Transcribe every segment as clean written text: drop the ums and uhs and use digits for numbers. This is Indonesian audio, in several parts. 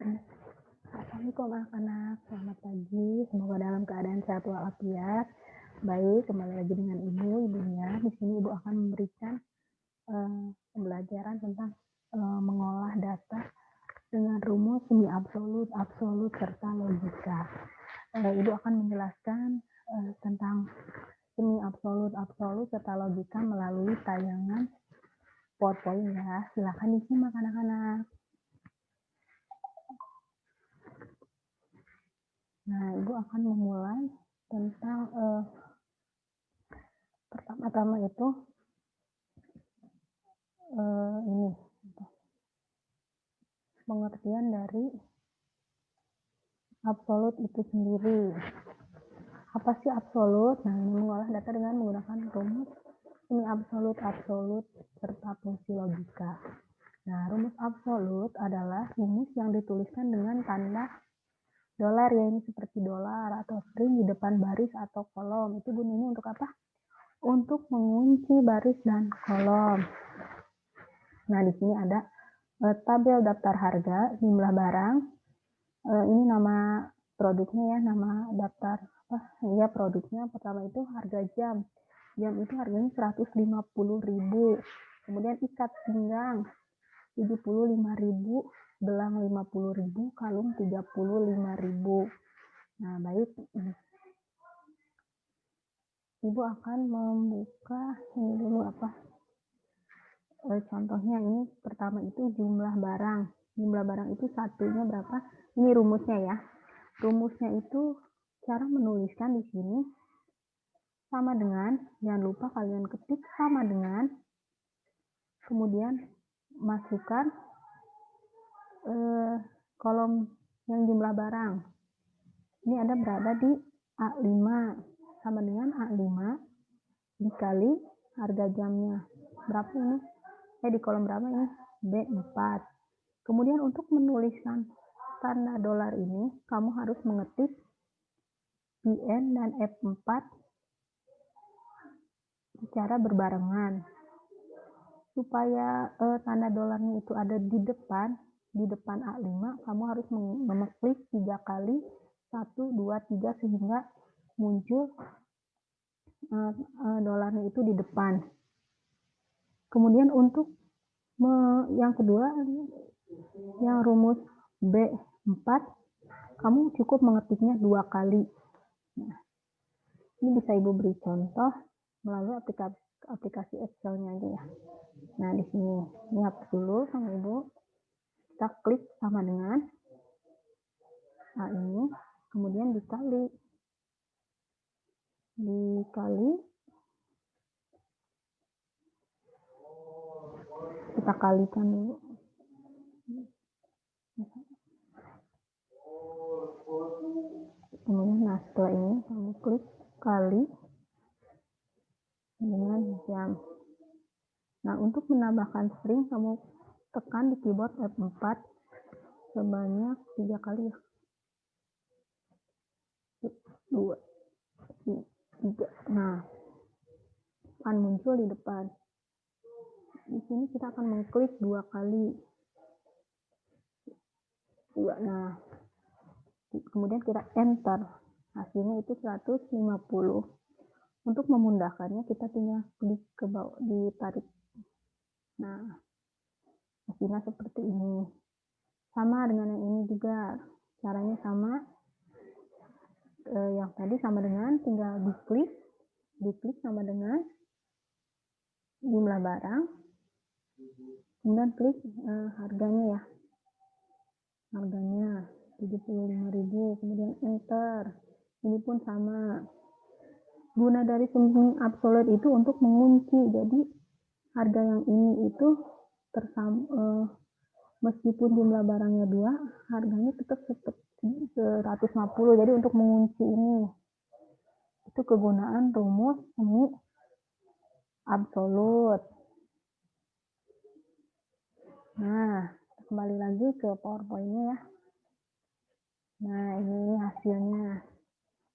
Assalamualaikum anak-anak, selamat pagi. Semoga dalam keadaan sehat walafiat. Baik, kembali lagi dengan Ibu Nia. Di sini Ibu akan memberikan pembelajaran tentang mengolah data dengan rumus semi absolut, absolut serta logika. Ibu akan menjelaskan tentang semi absolut, absolut serta logika melalui tayangan PowerPoint ya. Silakan disimak anak-anak. Nah, Ibu akan memulai tentang pertama-tama itu ini pengertian dari absolut itu sendiri. Apa sih absolut? Nah, ini mengolah data dengan menggunakan rumus semi absolut, absolut serta fungsi logika. Nah, rumus absolut adalah rumus yang dituliskan dengan tanda dolar, ya, ini seperti dolar atau string di depan baris atau kolom. Itu gunanya untuk apa? Untuk mengunci baris dan kolom. Nah, di sini ada tabel daftar harga, jumlah barang. Ini nama produknya ya, nama daftar ya produknya. Pertama itu harga jam. Jam itu harganya 150.000. Kemudian ikat pinggang 75.000, belang 50.000, kalung 35.000. Nah, baik. Ibu akan membuka ini dulu contohnya. Ini pertama itu jumlah barang. Jumlah barang itu satunya berapa? Ini rumusnya ya. Rumusnya itu cara menuliskan di sini sama dengan, jangan lupa kalian ketik sama dengan, kemudian masukkan kolom yang jumlah barang. Ini ada berada di A5, sama dengan A5 dikali harga jamnya. Berapa ini? Di kolom berapa ini? B4. Kemudian untuk menuliskan tanda dolar ini, kamu harus mengetik IN dan F4 secara berbarengan. Supaya tanda dolarnya itu ada di depan A5, kamu harus mengeklik 3 kali, 1, 2, 3, sehingga muncul dolarnya itu di depan. Kemudian untuk yang kedua, yang rumus B4, kamu cukup mengetiknya 2 kali. Nah, ini bisa Ibu beri contoh melalui aplikasi Excel-nya aja ya. Nah, di sini ini hapus dulu sama Ibu. Kita klik sama dengan A ini, kemudian dikali kita kalikan dulu. Kemudian nah setelah ini kamu klik kali dengan jam. Nah, untuk menambahkan string kamu tekan di keyboard F4 sebanyak 3 kali ya. 2, 3. Nah, akan muncul di depan. Di sini kita akan mengklik 2 kali. 2. Nah, kemudian kita enter. Hasilnya itu 150. Untuk memudahkannya kita tinggal klik ke bawah, ditarik. Nah, hasilnya seperti ini. Sama dengan yang ini juga. Caranya sama. Yang tadi sama dengan tinggal diklik sama dengan jumlah barang. Kemudian klik harganya ya. Harganya 75.000, kemudian enter. Ini pun sama. Guna dari semi absolut itu untuk mengunci. Jadi harga yang ini itu meskipun jumlah barangnya 2, harganya tetap 150. Jadi untuk mengunci ini itu kegunaan rumus semi absolut. Nah, kembali lagi ke PowerPoint-nya ya. Nah, ini hasilnya.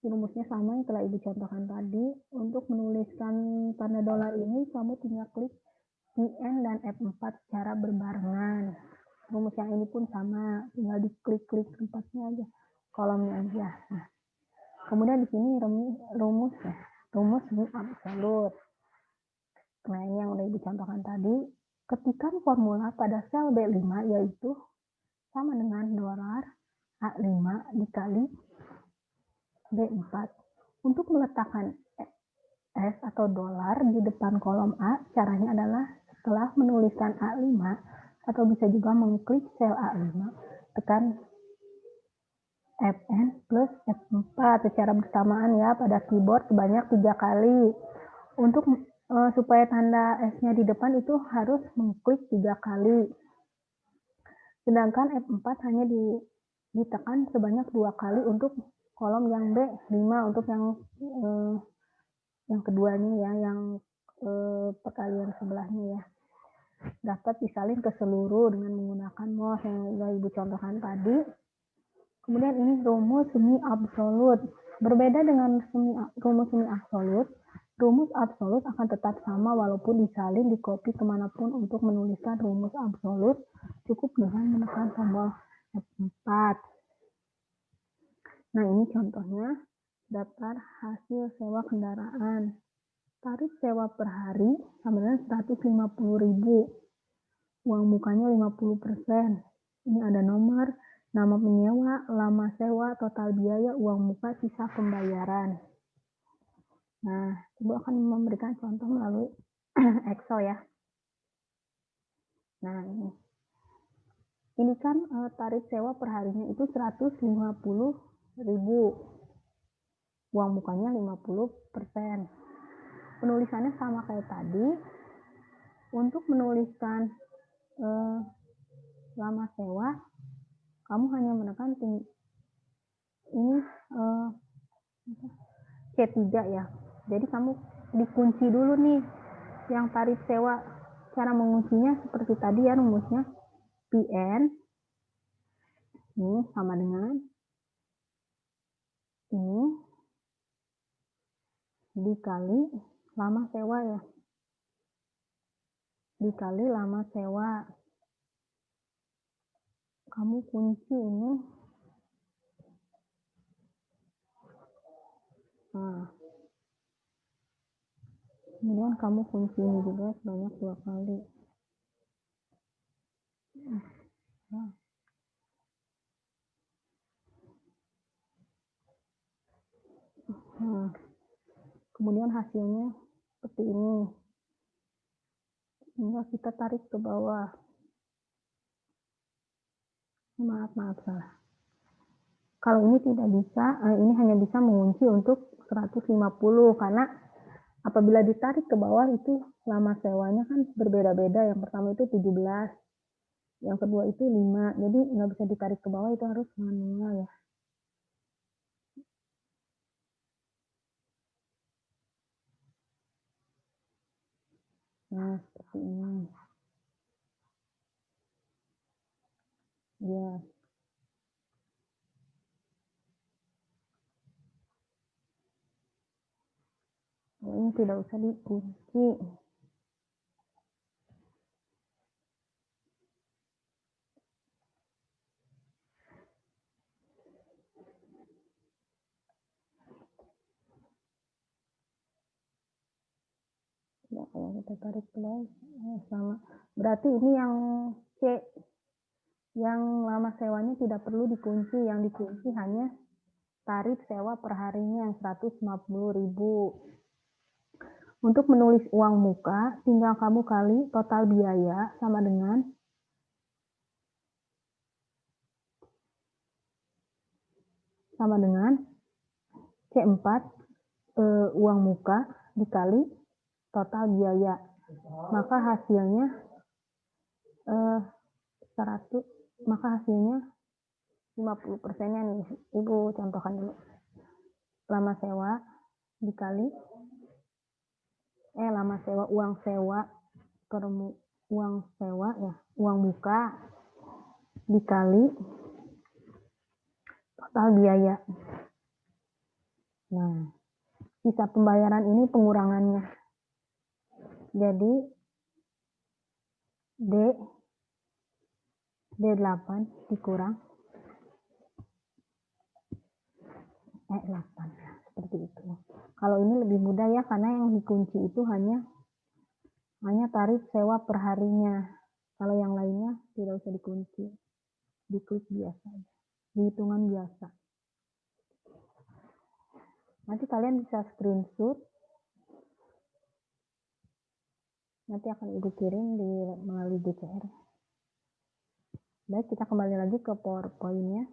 Rumusnya sama yang telah Ibu contohkan tadi. Untuk menuliskan tanda dolar ini, kamu tinggal klik IN dan F4 secara berbarengan. rumus yang ini pun sama, tinggal diklik-klik tempatnya aja, kolomnya aja. Nah, kemudian di sini rumus semi absolut. Nah, ini yang udah Ibu contohkan tadi. Ketikkan formula pada sel B5 yaitu sama dengan dolar A5 dikali B4. Untuk meletakkan S atau dolar di depan kolom A, caranya adalah setelah menuliskan A5 atau bisa juga mengklik sel A5, tekan Fn plus F4 secara bersamaan ya pada keyboard sebanyak 3 kali. Untuk supaya tanda S-nya di depan itu harus mengklik 3 kali. Sedangkan F4 hanya ditekan sebanyak 2 kali untuk kolom yang B5, untuk yang keduanya ya, yang perkalian sebelahnya ya. Dapat disalin ke seluruh dengan menggunakan mouse yang sudah Ibu contohkan tadi. Kemudian ini rumus semi absolut. Berbeda dengan rumus semi absolut, rumus absolut akan tetap sama walaupun disalin di copy kemanapun. Untuk menuliskan rumus absolut, cukup dengan menekan tombol F4. Nah, ini contohnya daftar hasil sewa kendaraan. Tarif sewa per hari sama dengan 150.000. Uang mukanya 50%. Ini ada nomor, nama penyewa, lama sewa, total biaya, uang muka, sisa pembayaran. Nah, Ibu akan memberikan contoh melalui Excel ya. Nah, ini kan tarif sewa per harinya itu 150.000. Uang mukanya 50%. Penulisannya sama kayak tadi. Untuk menuliskan lama sewa, kamu hanya menekan ini C3 ya. Jadi kamu dikunci dulu nih yang tarif sewa. Cara menguncinya seperti tadi ya rumusnya. PN ini sama dengan ini dikali lama sewa ya. Dikali lama sewa. Kamu kunci ini. Nah, kemudian kamu kunci ini juga sebanyak 2 kali. Nah, kemudian hasilnya seperti ini. Tinggal kita tarik ke bawah. Maaf salah. Kalau ini tidak bisa, ini hanya bisa mengunci untuk 150 karena apabila ditarik ke bawah itu lama sewanya kan berbeda-beda. Yang pertama itu 17, yang kedua itu 5. Jadi nggak bisa ditarik ke bawah, itu harus manual ya. Nah, seperti ini. Ya. Ini tidak usah dikunci. Ya, kalau kita tarik ke bawah sama. Berarti ini yang C, yang lama sewanya tidak perlu dikunci. Yang dikunci hanya tarif sewa per harinya yang 150.000. Untuk menulis uang muka, tinggal kamu kali total biaya sama dengan C4 uang muka dikali total biaya. Maka hasilnya 50%-nya nih. Ibu contohkan dulu. Lama sewa dikali lama sewa, uang sewa per uang sewa ya, uang muka dikali total biaya. Nah, sisa pembayaran ini pengurangannya. Jadi D D8 dikurang E8. Seperti itu. Kalau ini lebih mudah ya, karena yang dikunci itu hanya tarif sewa per harinya. Kalau yang lainnya tidak usah dikunci. Diklik biasa. Hitungan biasa. Nanti kalian bisa screenshot. Nanti akan Ibu kirim melalui GCR. Baik, kita kembali lagi ke PowerPoint-nya.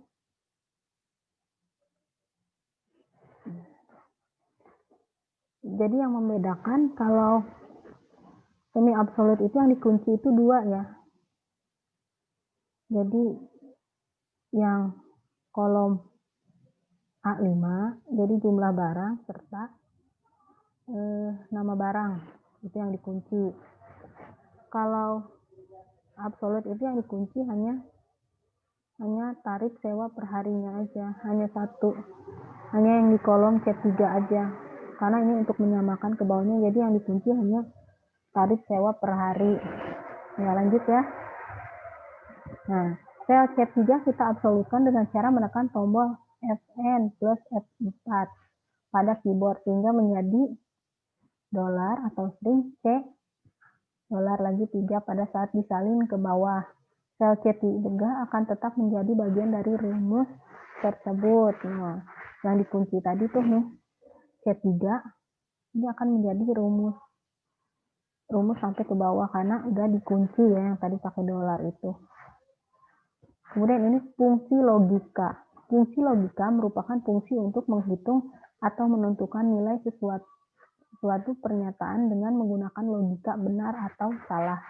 Jadi yang membedakan kalau semi absolut itu yang dikunci itu 2 ya. Jadi yang kolom A5, jadi jumlah barang serta nama barang itu yang dikunci. Kalau absolut itu yang dikunci hanya tarif sewa per harinya aja, hanya satu, hanya yang di kolom C3 aja, karena ini untuk menyamakan ke bawahnya. Jadi yang dikunci hanya tarif sewa per hari. Ya, lanjut ya. Nah, sel C3 kita absolutkan dengan cara menekan tombol Fn plus F4 pada keyboard sehingga menjadi dolar atau string C dolar lagi 3 pada saat disalin ke bawah. Sel C3 akan tetap menjadi bagian dari rumus tersebut. Nah, yang dikunci tadi tuh nih C3 ini akan menjadi rumus sampai ke bawah karena udah dikunci ya, yang tadi pakai dolar itu. Kemudian ini fungsi logika. Fungsi logika merupakan fungsi untuk menghitung atau menentukan nilai suatu pernyataan dengan menggunakan logika benar atau salah.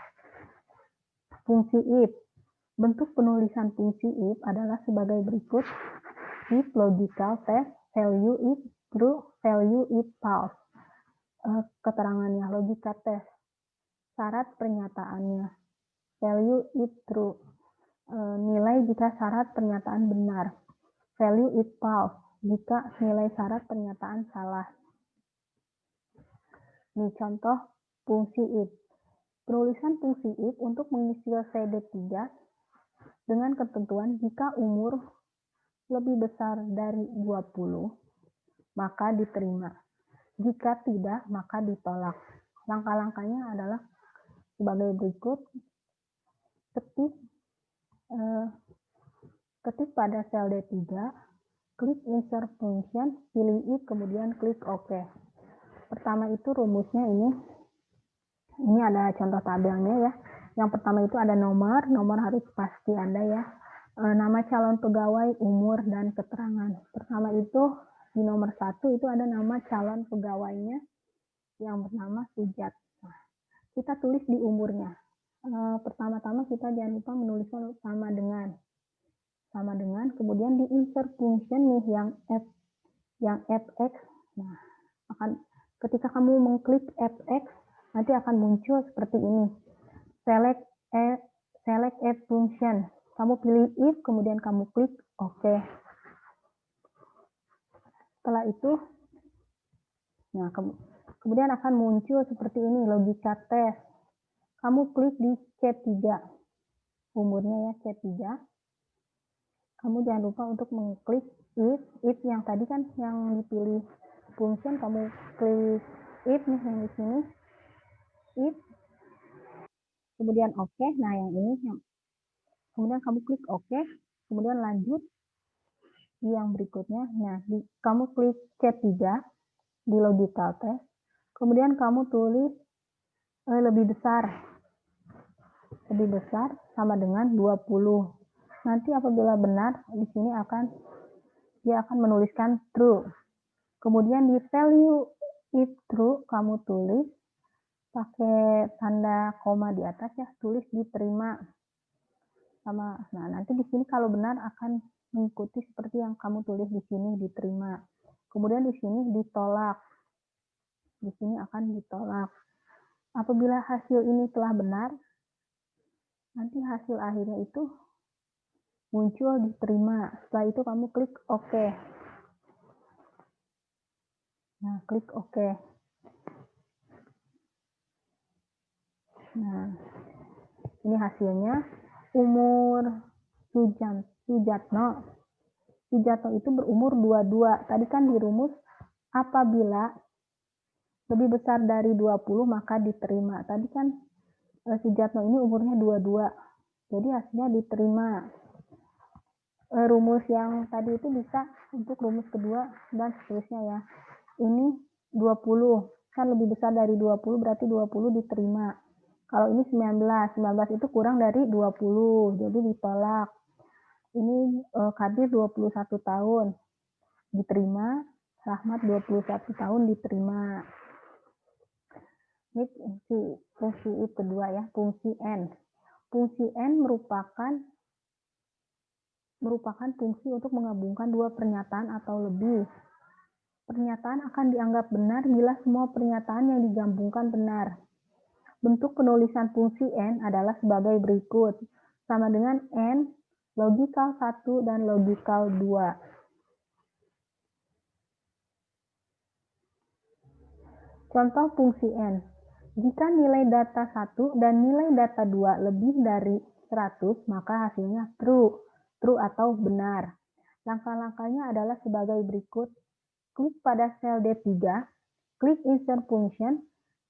Fungsi if. Bentuk penulisan fungsi if adalah sebagai berikut. If logical test, value if true, value if false. Keterangannya logika test. Syarat pernyataannya. Value if true. Nilai jika syarat pernyataan benar. Value if false. Jika nilai syarat pernyataan salah. Ini contoh fungsi if. Penulisan fungsi if untuk mengisi CD3 dengan ketentuan jika umur lebih besar dari 20, maka diterima. Jika tidak, maka ditolak. Langkah-langkahnya adalah sebagai berikut. Ketik pada sel D3, klik insert function, pilih if, kemudian klik OK. Pertama itu rumusnya ini ada contoh tabelnya ya. Yang pertama itu ada nomor harus pasti ada ya. Nama calon pegawai, umur, dan keterangan. Pertama itu di nomor 1 itu ada nama calon pegawainya yang bernama Sujat. Nah, kita tulis di umurnya. Pertama-tama kita jangan lupa menulisnya sama dengan, kemudian di insert function nih yang fx. Nah, ketika kamu mengklik fx nanti akan muncul seperti ini. Select F function. Kamu pilih if, kemudian kamu klik OK. Setelah itu, nah kemudian akan muncul seperti ini, logika tes. Kamu klik di C3, umurnya ya C3. Kamu jangan lupa untuk mengklik if yang tadi kan yang dipilih function, kamu klik if nih yang di sini, if, kemudian OK. Nah yang ini, kemudian kamu klik OK, kemudian lanjut yang berikutnya. Nah kamu klik C3 di logical test, kemudian kamu tulis lebih besar sama dengan 20. Nanti apabila benar, di sini dia akan menuliskan true. Kemudian di value if true, kamu tulis pakai tanda koma di atas ya, tulis diterima. Nah nanti di sini kalau benar akan mengikuti seperti yang kamu tulis di sini, diterima. Kemudian di sini ditolak. Di sini akan ditolak. Apabila hasil ini telah benar, nanti hasil akhirnya itu muncul diterima. Setelah itu kamu klik OK. Nah, klik OK. Nah, ini hasilnya. umur Sujatno itu berumur 22. Tadi kan di rumus apabila lebih besar dari 20 maka diterima. Tadi kan Sujatno ini umurnya 22. Jadi hasilnya diterima. Rumus yang tadi itu bisa untuk rumus kedua dan seterusnya ya. Ini 20. Kan lebih besar dari 20 berarti 20 diterima. Kalau ini 19 itu kurang dari 20. Jadi ditolak. Ini Kadir 21 tahun diterima, Rahmat 21 tahun diterima. Ini fungsi kedua ya, fungsi N. Fungsi N merupakan fungsi untuk menggabungkan dua pernyataan atau lebih. Pernyataan akan dianggap benar bila semua pernyataan yang digabungkan benar. Bentuk penulisan fungsi N adalah sebagai berikut, sama dengan N, logikal 1 dan logikal 2. Contoh fungsi N. Jika nilai data 1 dan nilai data 2 lebih dari 100, maka hasilnya true atau benar. Langkah-langkahnya adalah sebagai berikut. Klik pada sel D3, klik insert function,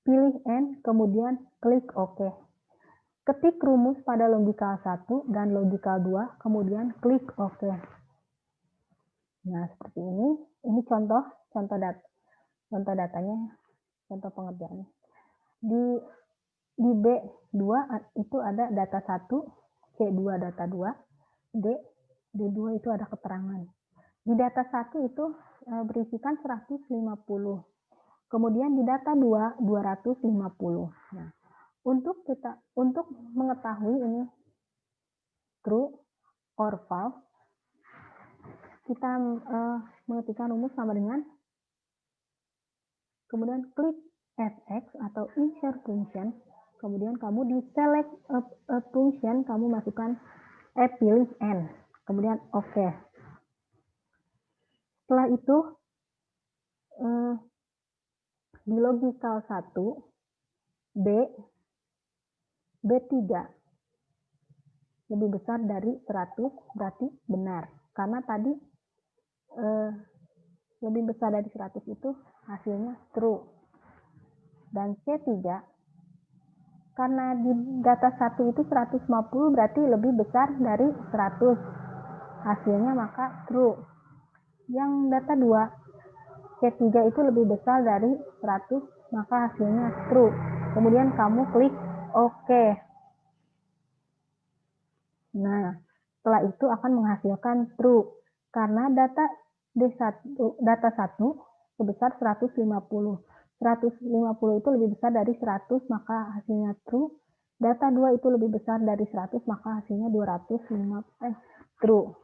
pilih N, kemudian klik OK. Ketik rumus pada logikal 1 dan logikal 2, kemudian klik OK. Nah, seperti ini. Ini contoh datanya, contoh pengerjaannya. Di B2 itu ada data 1, C2 data 2, D2 itu ada keterangan. Di data 1 itu berisikan 150. Kemudian di data 2 250. Nah, untuk mengetahui ini true or false, kita mengetikkan rumus sama dengan kemudian klik fx atau insert function, kemudian kamu di select a function, kamu masukkan pilih N, kemudian OK. Setelah itu di logikal 1 B3 lebih besar dari 100 berarti benar, karena tadi lebih besar dari 100 itu hasilnya true. Dan C3 karena di data 1 itu 150 berarti lebih besar dari 100, hasilnya maka true. Yang data 2 C3 itu lebih besar dari 100, maka hasilnya true. Kemudian kamu klik OK. Nah, setelah itu akan menghasilkan true karena data D1 sebesar 150. 150 itu lebih besar dari 100, maka hasilnya true. Data 2 itu lebih besar dari 100, maka hasilnya 250 true.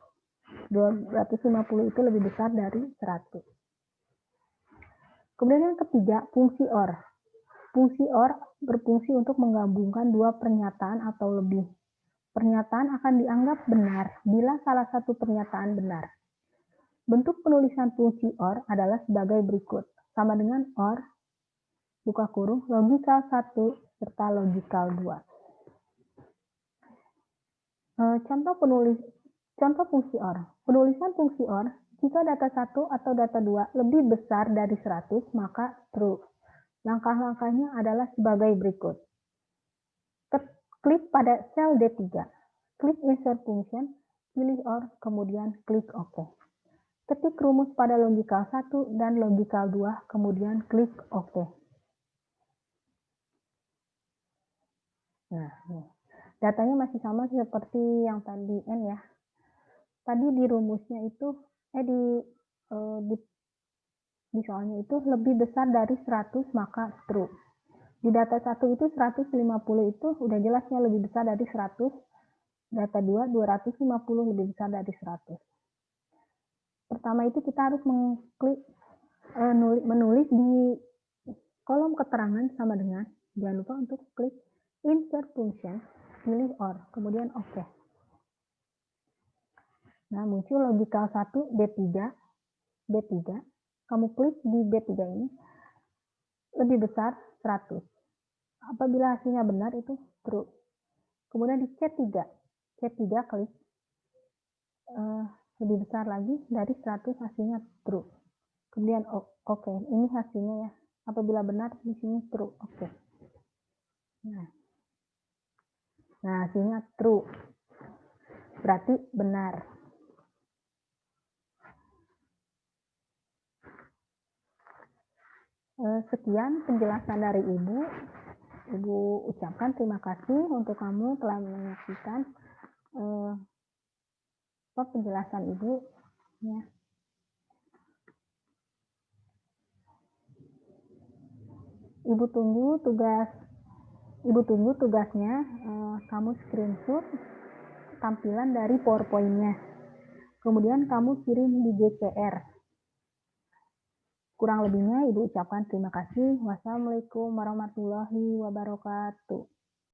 250 itu lebih besar dari 100. Kemudian yang ketiga, fungsi OR. Fungsi OR berfungsi untuk menggabungkan dua pernyataan atau lebih. Pernyataan akan dianggap benar bila salah satu pernyataan benar. Bentuk penulisan fungsi OR adalah sebagai berikut, sama dengan OR, buka kurung, logikal 1 serta logikal 2. Contoh fungsi OR. Penulisan fungsi OR, jika data 1 atau data 2 lebih besar dari 100, maka true. Langkah-langkahnya adalah sebagai berikut. Klik pada sel D3, klik insert function, pilih OR, kemudian klik OK. Ketik rumus pada logikal 1 dan logikal 2, kemudian klik OK. Nah, datanya masih sama seperti yang tadi N ya. Tadi di rumusnya itu, di soalnya itu lebih besar dari 100 maka true. Di data 1 itu 150 itu udah jelasnya lebih besar dari 100. Data 2 250 lebih besar dari 100. Pertama itu kita harus menulis di kolom keterangan sama dengan, jangan lupa untuk klik insert function, pilih OR, kemudian OK. Nah, muncul logikal 1 B3, kamu klik di B3 ini, lebih besar 100. Apabila hasilnya benar itu true. Kemudian di C3, ketiga klik lebih besar lagi dari 100 hasilnya true. Kemudian oke, ini hasilnya ya. Apabila benar di sini true. Oke. Nah, hasilnya true. Berarti benar. Sekian penjelasan dari Ibu. Ibu ucapkan terima kasih untuk kamu telah menyaksikan penjelasan Ibu. Ya. Ibu tunggu tugasnya. Kamu screenshot tampilan dari PowerPoint-nya. Kemudian kamu kirim di GCR. Kurang lebihnya Ibu ucapkan terima kasih. Wassalamualaikum warahmatullahi wabarakatuh.